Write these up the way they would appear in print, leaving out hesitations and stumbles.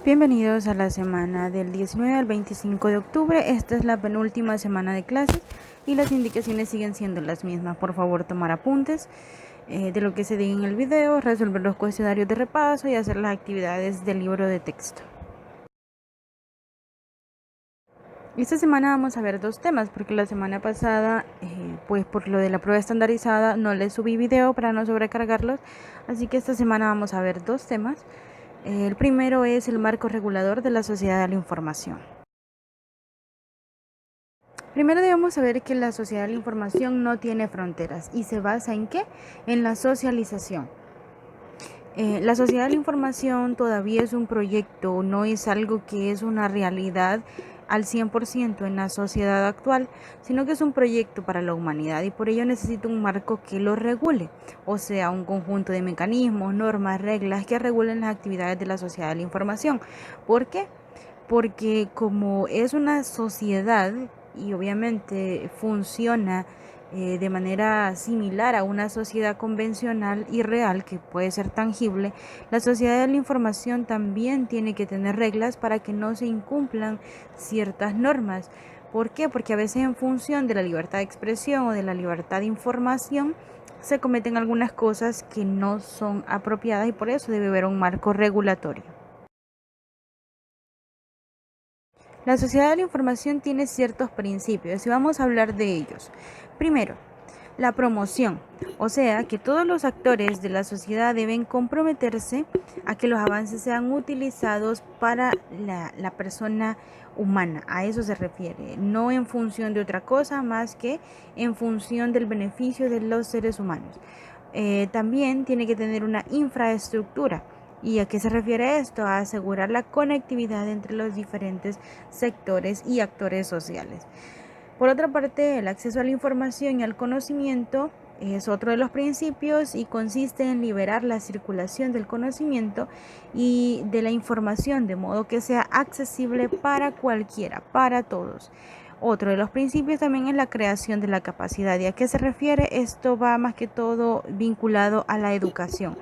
Bienvenidos a la semana del 19 al 25 de octubre. Esta es la penúltima semana de clases y las indicaciones siguen siendo las mismas. Por favor, tomar apuntes de lo que se diga en el video, resolver los cuestionarios de repaso y hacer las actividades del libro de texto. Esta semana vamos a ver dos temas porque la semana pasada, pues por lo de la prueba estandarizada, no les subí video para no sobrecargarlos. Así que esta semana vamos a ver dos temas. El primero es el marco regulador de la sociedad de la información. Primero debemos saber que la sociedad de la información no tiene fronteras y se basa en ¿qué? En la socialización. La sociedad de la información todavía es un proyecto, no es algo que es una realidad al 100% en la sociedad actual, sino que es un proyecto para la humanidad y por ello necesita un marco que lo regule, o sea, un conjunto de mecanismos, normas, reglas que regulen las actividades de la sociedad de la información. ¿Por qué? Porque como es una sociedad y obviamente funciona de manera similar a una sociedad convencional y real que puede ser tangible, la sociedad de la información también tiene que tener reglas para que no se incumplan ciertas normas. ¿Por qué? Porque a veces en función de la libertad de expresión o de la libertad de información se cometen algunas cosas que no son apropiadas y por eso debe haber un marco regulatorio. La sociedad de la información tiene ciertos principios y vamos a hablar de ellos. Primero, la promoción, o sea que todos los actores de la sociedad deben comprometerse a que los avances sean utilizados para la persona humana, a eso se refiere, no en función de otra cosa más que en función del beneficio de los seres humanos. También tiene que tener una infraestructura. ¿Y a qué se refiere esto? A asegurar la conectividad entre los diferentes sectores y actores sociales. Por otra parte, el acceso a la información y al conocimiento es otro de los principios y consiste en liberar la circulación del conocimiento y de la información de modo que sea accesible para cualquiera, para todos. Otro de los principios también es la creación de la capacidad. ¿Y a qué se refiere? Esto va más que todo vinculado a la educación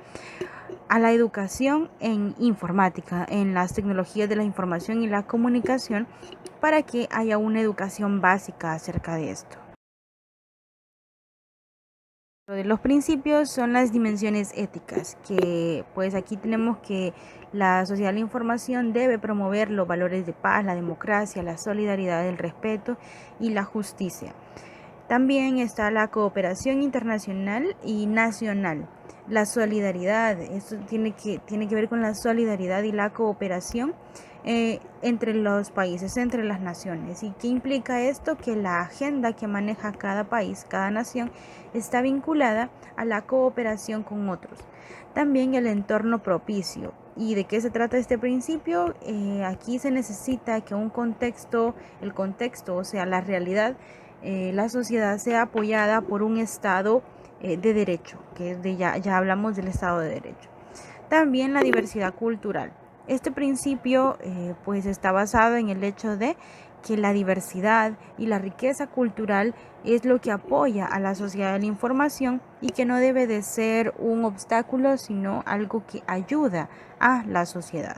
en informática, en las tecnologías de la información y la comunicación, para que haya una educación básica acerca de esto. Los principios son las dimensiones éticas, que pues aquí tenemos que la sociedad de la información debe promover los valores de paz, la democracia, la solidaridad, el respeto y la justicia. También está la cooperación internacional y nacional. La solidaridad, esto tiene que ver con la solidaridad y la cooperación entre los países, entre las naciones. ¿Y qué implica esto? Que la agenda que maneja cada país, cada nación, está vinculada a la cooperación con otros. También el entorno propicio. ¿Y de qué se trata este principio? Aquí se necesita que el contexto, o sea, la realidad, la sociedad sea apoyada por un Estado de derecho, que ya hablamos del Estado de Derecho. También la diversidad cultural. Este principio pues está basado en el hecho de que la diversidad y la riqueza cultural es lo que apoya a la sociedad de la información y que no debe de ser un obstáculo, sino algo que ayuda a la sociedad.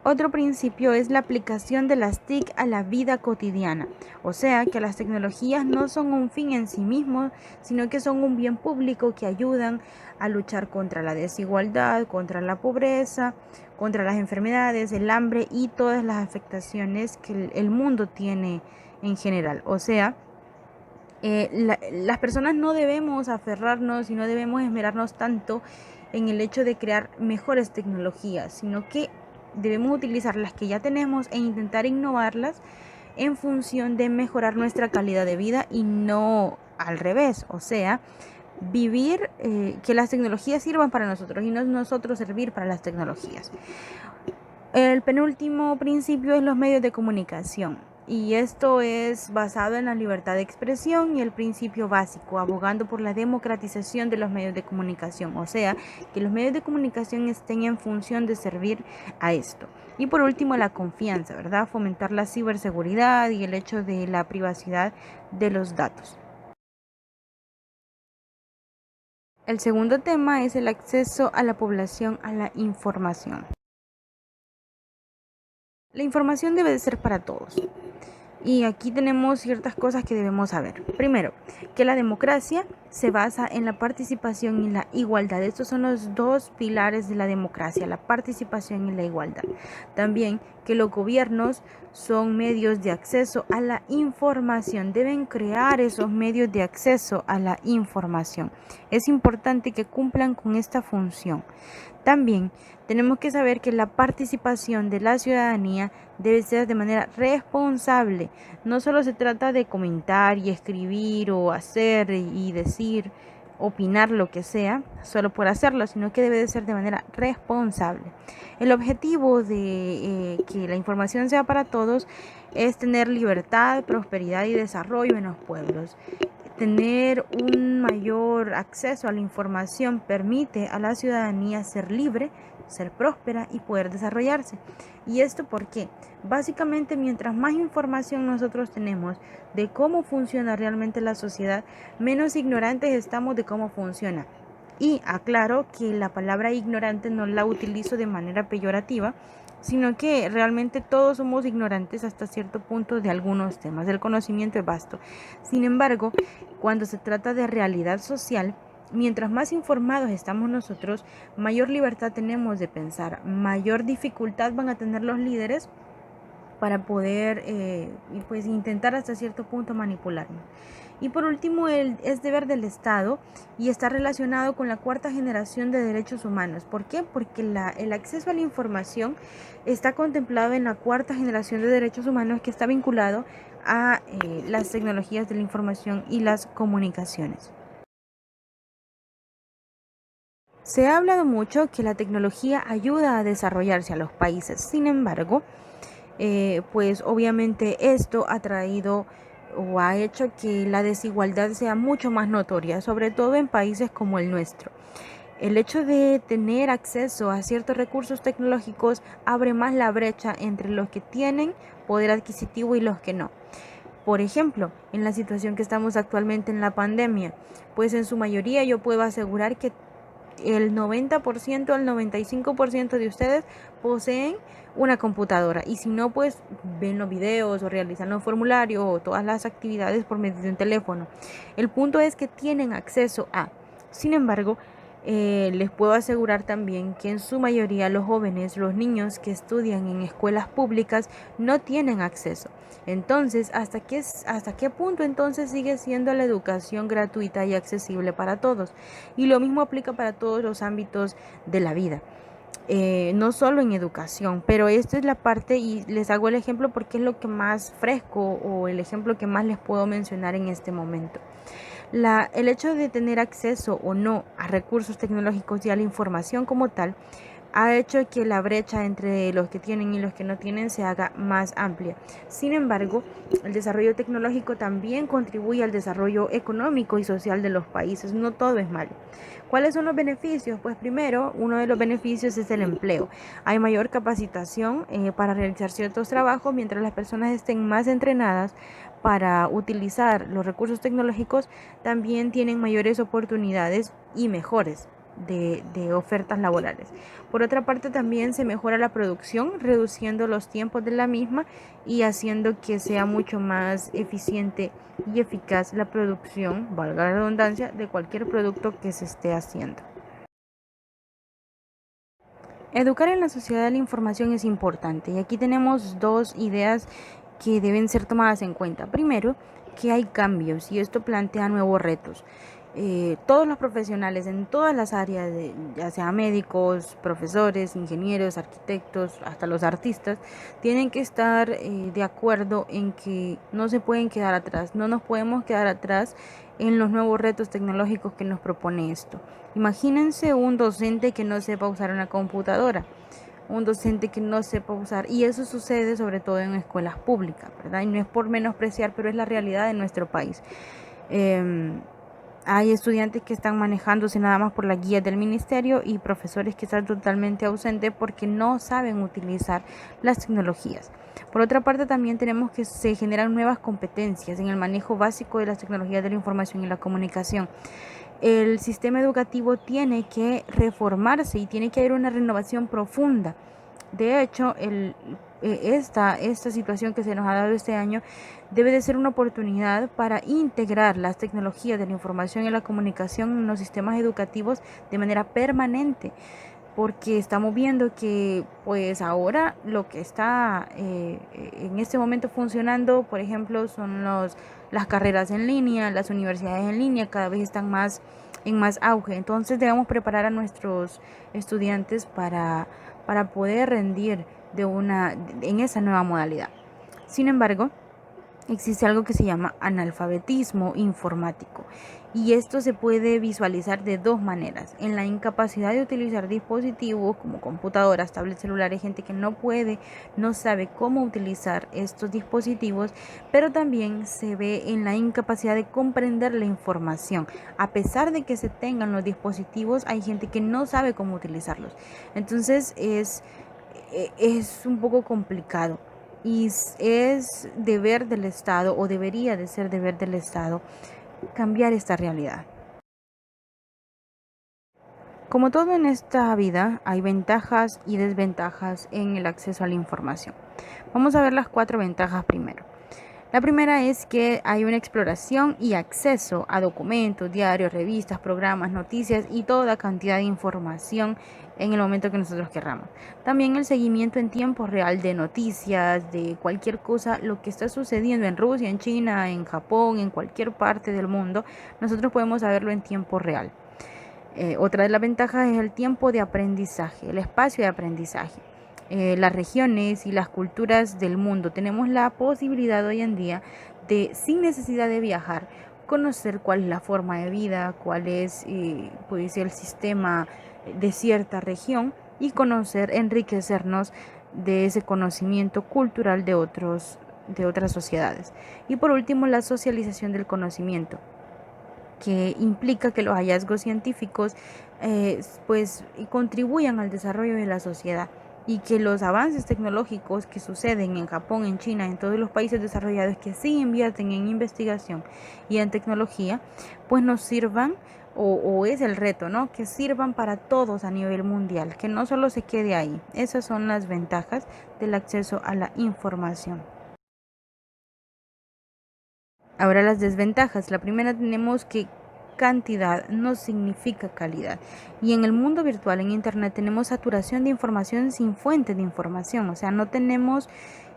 Otro principio es la aplicación de las TIC a la vida cotidiana, o sea que las tecnologías no son un fin en sí mismos, sino que son un bien público que ayudan a luchar contra la desigualdad, contra la pobreza, contra las enfermedades, el hambre y todas las afectaciones que el mundo tiene en general. O sea, las personas no debemos aferrarnos y no debemos esmerarnos tanto en el hecho de crear mejores tecnologías, sino que debemos utilizar las que ya tenemos e intentar innovarlas en función de mejorar nuestra calidad de vida y no al revés, o sea, vivir, que las tecnologías sirvan para nosotros y no nosotros servir para las tecnologías. El penúltimo principio es los medios de comunicación. Y esto es basado en la libertad de expresión y el principio básico, abogando por la democratización de los medios de comunicación, o sea, que los medios de comunicación estén en función de servir a esto. Y por último, la confianza, ¿verdad? Fomentar la ciberseguridad y el hecho de la privacidad de los datos. El segundo tema es el acceso a la población a la información. La información debe de ser para todos. Y aquí tenemos ciertas cosas que debemos saber. Primero, que la democracia se basa en la participación y la igualdad. Estos son los dos pilares de la democracia, la participación y la igualdad. También que los gobiernos son medios de acceso a la información. Deben crear esos medios de acceso a la información. Es importante que cumplan con esta función. También tenemos que saber que la participación de la ciudadanía debe ser de manera responsable. No solo se trata de comentar y escribir o hacer y decir, opinar lo que sea, solo por hacerlo, sino que debe de ser de manera responsable. El objetivo de que la información sea para todos es tener libertad, prosperidad y desarrollo en los pueblos. Tener un mayor acceso a la información permite a la ciudadanía ser libre, ser próspera y poder desarrollarse. ¿Y esto por qué? Básicamente, mientras más información nosotros tenemos de cómo funciona realmente la sociedad, menos ignorantes estamos de cómo funciona. Y aclaro que la palabra ignorante no la utilizo de manera peyorativa, sino que realmente todos somos ignorantes hasta cierto punto de algunos temas. El conocimiento es vasto. Sin embargo, cuando se trata de realidad social, mientras más informados estamos nosotros, mayor libertad tenemos de pensar, mayor dificultad van a tener los líderes para poder pues intentar hasta cierto punto manipularnos. Y por último, es deber del Estado y está relacionado con la cuarta generación de derechos humanos. ¿Por qué? Porque el acceso a la información está contemplado en la cuarta generación de derechos humanos, que está vinculado a las tecnologías de la información y las comunicaciones. Se ha hablado mucho que la tecnología ayuda a desarrollarse a los países. Sin embargo, pues obviamente esto ha traído o ha hecho que la desigualdad sea mucho más notoria, sobre todo en países como el nuestro. El hecho de tener acceso a ciertos recursos tecnológicos abre más la brecha entre los que tienen poder adquisitivo y los que no. Por ejemplo, en la situación que estamos actualmente en la pandemia, pues en su mayoría yo puedo asegurar que el 90% al 95% de ustedes poseen una computadora, y si no, pues ven los videos o realizan los formularios o todas las actividades por medio de un teléfono. El punto es que tienen acceso a. Sin embargo, les puedo asegurar también que en su mayoría los jóvenes, los niños que estudian en escuelas públicas no tienen acceso. Entonces, ¿hasta qué punto entonces sigue siendo la educación gratuita y accesible para todos? Y lo mismo aplica para todos los ámbitos de la vida. No solo en educación, pero esta es la parte, y les hago el ejemplo porque es lo que más fresco o el ejemplo que más les puedo mencionar en este momento. El hecho de tener acceso o no a recursos tecnológicos y a la información como tal ha hecho que la brecha entre los que tienen y los que no tienen se haga más amplia. Sin embargo, el desarrollo tecnológico también contribuye al desarrollo económico y social de los países. No todo es malo. ¿Cuáles son los beneficios? Pues primero, uno de los beneficios es el empleo. Hay mayor capacitación para realizar ciertos trabajos. Mientras las personas estén más entrenadas para utilizar los recursos tecnológicos, también tienen mayores oportunidades y mejores de ofertas laborales. Por otra parte, también se mejora la producción, reduciendo los tiempos de la misma y haciendo que sea mucho más eficiente y eficaz la producción, valga la redundancia, de cualquier producto que se esté haciendo. Educar en la sociedad de la información es importante, y aquí tenemos dos ideas que deben ser tomadas en cuenta. Primero, que hay cambios y esto plantea nuevos retos. Todos los profesionales en todas las áreas, ya sea médicos, profesores, ingenieros, arquitectos, hasta los artistas, tienen que estar de acuerdo en que no se pueden quedar atrás, no nos podemos quedar atrás en los nuevos retos tecnológicos que nos propone esto. Imagínense un docente que no sepa usar una computadora, un docente que no sepa usar, y eso sucede sobre todo en escuelas públicas, ¿verdad? Y no es por menospreciar, pero es la realidad de nuestro país. Hay estudiantes que están manejándose nada más por la guía del ministerio y profesores que están totalmente ausentes porque no saben utilizar las tecnologías. Por otra parte, también tenemos que se generan nuevas competencias en el manejo básico de las tecnologías de la información y la comunicación. El sistema educativo tiene que reformarse y tiene que haber una renovación profunda. De hecho, esta situación que se nos ha dado este año debe de ser una oportunidad para integrar las tecnologías de la información y la comunicación en los sistemas educativos de manera permanente, porque estamos viendo que pues ahora lo que está en este momento funcionando, por ejemplo, son las carreras en línea, las universidades en línea cada vez están en más auge. Entonces debemos preparar a nuestros estudiantes para poder rendir en esa nueva modalidad. Sin embargo, existe algo que se llama analfabetismo informático, y esto se puede visualizar de dos maneras: en la incapacidad de utilizar dispositivos como computadoras, tablets, celulares, gente que no sabe cómo utilizar estos dispositivos, pero también se ve en la incapacidad de comprender la información. A pesar de que se tengan los dispositivos, hay gente que no sabe cómo utilizarlos. Entonces es un poco complicado. Y es deber del Estado, o debería de ser deber del Estado, cambiar esta realidad. Como todo en esta vida, hay ventajas y desventajas en el acceso a la información. Vamos a ver las 4 ventajas primero. La primera es que hay una exploración y acceso a documentos, diarios, revistas, programas, noticias y toda cantidad de información en el momento que nosotros querramos. También el seguimiento en tiempo real de noticias, de cualquier cosa, lo que está sucediendo en Rusia, en China, en Japón, en cualquier parte del mundo, nosotros podemos saberlo en tiempo real. Otra de las ventajas es el tiempo de aprendizaje, el espacio de aprendizaje. Las regiones y las culturas del mundo tenemos la posibilidad hoy en día de, sin necesidad de viajar, conocer cuál es la forma de vida, cuál es pues el sistema de cierta región, y conocer, enriquecernos de ese conocimiento cultural de otras sociedades. Y por último, la socialización del conocimiento, que implica que los hallazgos científicos pues contribuyan al desarrollo de la sociedad, y que los avances tecnológicos que suceden en Japón, en China, en todos los países desarrollados que sí invierten en investigación y en tecnología, pues nos sirvan, o es el reto, ¿no? Que sirvan para todos a nivel mundial, que no solo se quede ahí. Esas son las ventajas del acceso a la información. Ahora las desventajas. La primera, tenemos que cantidad no significa calidad. Y en el mundo virtual, en Internet, tenemos saturación de información sin fuente de información. O sea, no tenemos,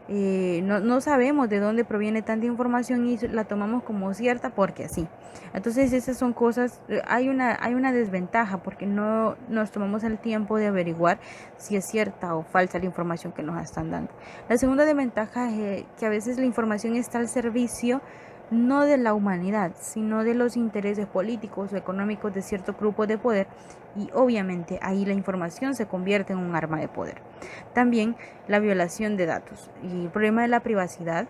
no sabemos de dónde proviene tanta información y la tomamos como cierta porque así. Entonces esas son cosas, hay una desventaja porque no nos tomamos el tiempo de averiguar si es cierta o falsa la información que nos están dando. La segunda desventaja es que a veces la información está al servicio no de la humanidad, sino de los intereses políticos o económicos de cierto grupo de poder, y obviamente ahí la información se convierte en un arma de poder. También la violación de datos y el problema de la privacidad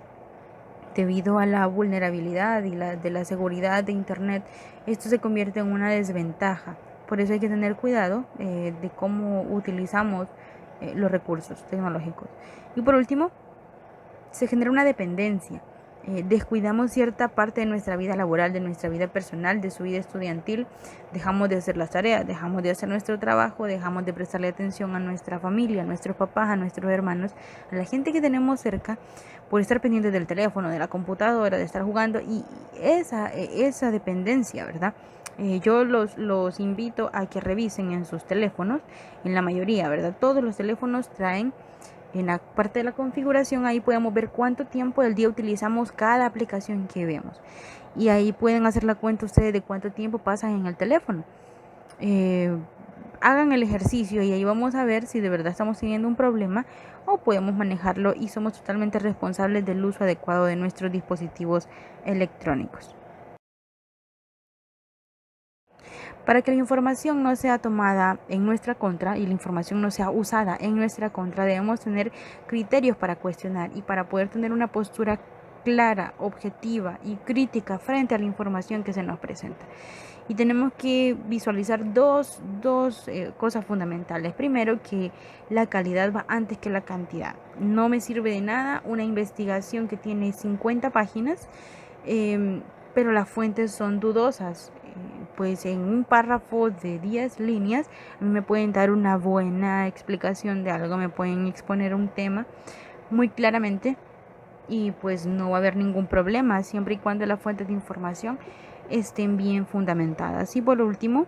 debido a la vulnerabilidad y de la seguridad de Internet. Esto se convierte en una desventaja. Por eso hay que tener cuidado de cómo utilizamos los recursos tecnológicos. Y por último, se genera una dependencia. Descuidamos cierta parte de nuestra vida laboral, de nuestra vida personal, de su vida estudiantil. Dejamos de hacer las tareas, dejamos de hacer nuestro trabajo, dejamos de prestarle atención a nuestra familia, a nuestros papás, a nuestros hermanos, a la gente que tenemos cerca, por estar pendientes del teléfono, de la computadora, de estar jugando, y esa dependencia, ¿verdad? Yo los invito a que revisen en sus teléfonos, en la mayoría, ¿verdad? Todos los teléfonos traen en la parte de la configuración, ahí podemos ver cuánto tiempo del día utilizamos cada aplicación que vemos. Y ahí pueden hacer la cuenta ustedes de cuánto tiempo pasan en el teléfono. Hagan el ejercicio y ahí vamos a ver si de verdad estamos teniendo un problema o podemos manejarlo y somos totalmente responsables del uso adecuado de nuestros dispositivos electrónicos. Para que la información no sea tomada en nuestra contra y la información no sea usada en nuestra contra, debemos tener criterios para cuestionar y para poder tener una postura clara, objetiva y crítica frente a la información que se nos presenta. Y tenemos que visualizar dos cosas fundamentales. Primero, que la calidad va antes que la cantidad. No me sirve de nada una investigación que tiene 50 páginas pero las fuentes son dudosas. Pues en un párrafo de 10 líneas a mí me pueden dar una buena explicación de algo, me pueden exponer un tema muy claramente y pues no va a haber ningún problema siempre y cuando las fuentes de información estén bien fundamentadas. Y por último,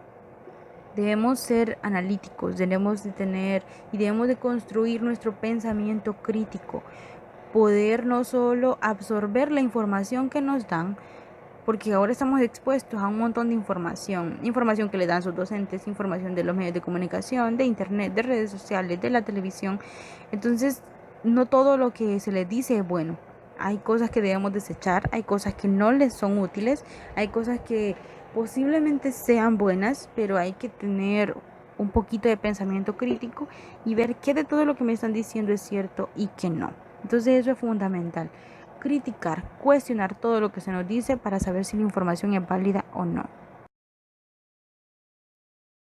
debemos ser analíticos, debemos de tener y debemos de construir nuestro pensamiento crítico, poder no solo absorber la información que nos dan, porque ahora estamos expuestos a un montón de información que le dan sus docentes, información de los medios de comunicación, de internet, de redes sociales, de la televisión. Entonces, no todo lo que se les dice es bueno. Hay cosas que debemos desechar, hay cosas que no les son útiles, hay cosas que posiblemente sean buenas, pero hay que tener un poquito de pensamiento crítico y ver qué de todo lo que me están diciendo es cierto y qué no. Entonces eso es fundamental. Criticar, cuestionar todo lo que se nos dice para saber si la información es válida o no.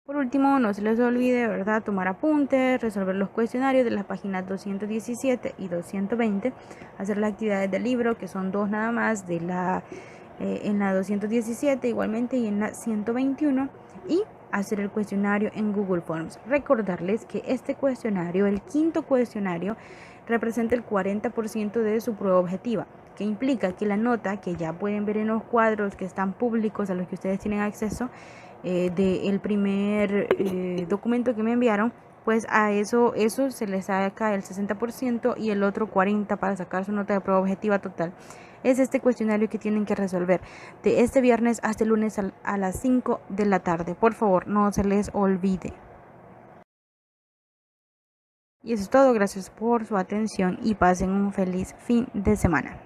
Por último, no se les olvide, ¿verdad?, tomar apuntes, resolver los cuestionarios de las páginas 217 y 220, hacer las actividades del libro, que son dos nada más, en la 217 igualmente y en la 121, y hacer el cuestionario en Google Forms. Recordarles que este cuestionario, el quinto cuestionario, representa el 40% de su prueba objetiva, que implica que la nota, que ya pueden ver en los cuadros que están públicos a los que ustedes tienen acceso, del primer documento que me enviaron, pues a eso se les saca el 60% y el otro 40% para sacar su nota de prueba objetiva total. Es este cuestionario que tienen que resolver de este viernes hasta el lunes a las 5 de la tarde. Por favor, no se les olvide. Y eso es todo. Gracias por su atención y pasen un feliz fin de semana.